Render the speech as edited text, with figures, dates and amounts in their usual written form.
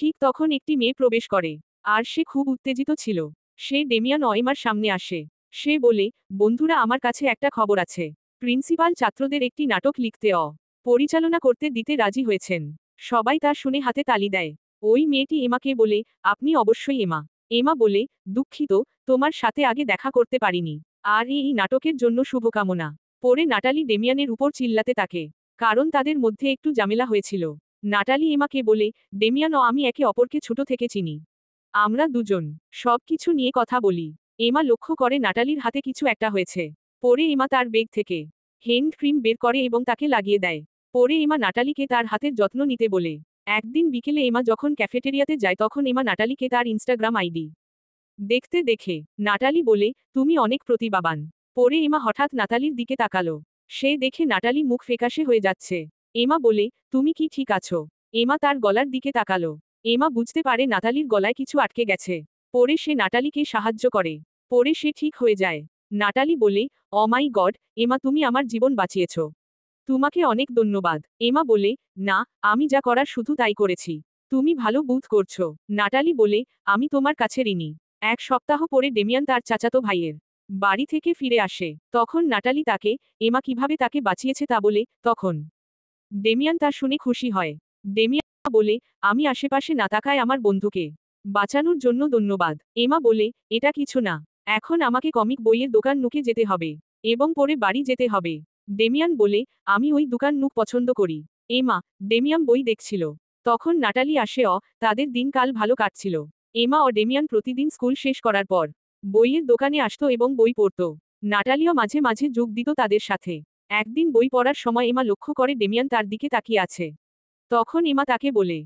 ঠিক তখন একটি মেয়ে প্রবেশ করে। আর সে খুব উত্তেজিত ছিল। সে ডেমিয়ান ও এমার সামনে আসে। সে বলে, বন্ধুরা, আমার কাছে একটা খবর আছে। প্রিন্সিপাল ছাত্রদের একটি নাটক লিখতে পরিচালনা করতে দিতে রাজি হয়েছেন। সবাই তা শুনে হাতে তালি দেয়। ওই মেয়েটি এমাকে বলে, আপনি অবশ্যই এমা। এমা বলে, দুঃখিত, তোমার সাথে আগে দেখা করতে পারিনি। আর এই নাটকের জন্য শুভকামনা। পরে নাটালি ডেমিয়ানের উপর চিল্লাতে থাকে। কারণ তাদের মধ্যে একটু ঝামেলা হয়েছিল। নাটালি এমাকে বলে, ডেমিয়ান ও আমি একে অপরকে ছোট থেকে চিনি। আমরা দুজন সবকিছু নিয়ে কথা বলি। এমা লক্ষ্য করে নাটালির হাতে কিছু একটা হয়েছে। পরে এমা তার বেগ থেকে হ্যান্ড ক্রিম বের করে এবং তাকে লাগিয়ে দেয়। পরে এমা নাটালিকে তার হাতের যত্ন নিতে বলে। একদিন বিকেলে এমা যখন ক্যাফেটেরিয়াতে যায় তখন এমা নাটালিকে তার ইনস্টাগ্রাম আইডি দেখতে দেখে। নাটালি বলে, তুমি অনেক প্রতিভাবান। পরে এমা হঠাৎ নাতালির দিকে তাকালো। সে দেখে নাটালি মুখ ফ্যাকাশে হয়ে যাচ্ছে। এমা বলে, তুমি কি ঠিক আছো? এমা তার গলার দিকে তাকালো। এমা বুঝতে পারে নাতালির গলায় কিছু আটকে গেছে। পরে সে নাটালিকে সাহায্য করে। পরে সে ঠিক হয়ে যায়। নাটালি বলে, ও মাই গড, এমা, তুমি আমার জীবন বাঁচিয়েছ। তোমাকে অনেক ধন্যবাদ। এমা বলে, না, আমি যা করার শুধু তাই করেছি। তুমি ভালো বোধ করছো। নাটালি বলে, আমি তোমার কাছে ঋণী। এক সপ্তাহ পরে ডেমিয়ান তার চাচাতো ভাইয়ের বাড়ি থেকে ফিরে আসে। তখন নাটালি তাকে এমা কিভাবে তাকে বাঁচিয়েছে তা বলে। তখন ডেমিয়ান তা শুনে খুশি হয়। ডেমিয়ান বলে, আমি আশেপাশে না তাকায় আমার বন্ধুকে বাঁচানোর জন্য ধন্যবাদ। এমা বলে, এটা কিছু না। এখন আমাকে কমিক বইয়ের দোকান নুকে যেতে হবে এবং পরে বাড়ি যেতে হবে। ডেমিয়ান বলে, আমি ওই দোকান নুক পছন্দ করি। এমা ডেমিয়ান বই দেখছিল। তখন নাটালি আসে। তাদের দিনকাল ভালো কাটছিল। এমা ও ডেমিয়ান প্রতিদিন স্কুল শেষ করার পর বইয়ের দোকানে আসতো এবং বই পড়ত। নাটালিও মাঝে মাঝে যোগ দিত তাদের সাথে। একদিন বই পড়ার সময় এমা লক্ষ্য করে ডেমিয়ান তার দিকে তাকিয়ে আছে। তখন এমা তাকে বলে,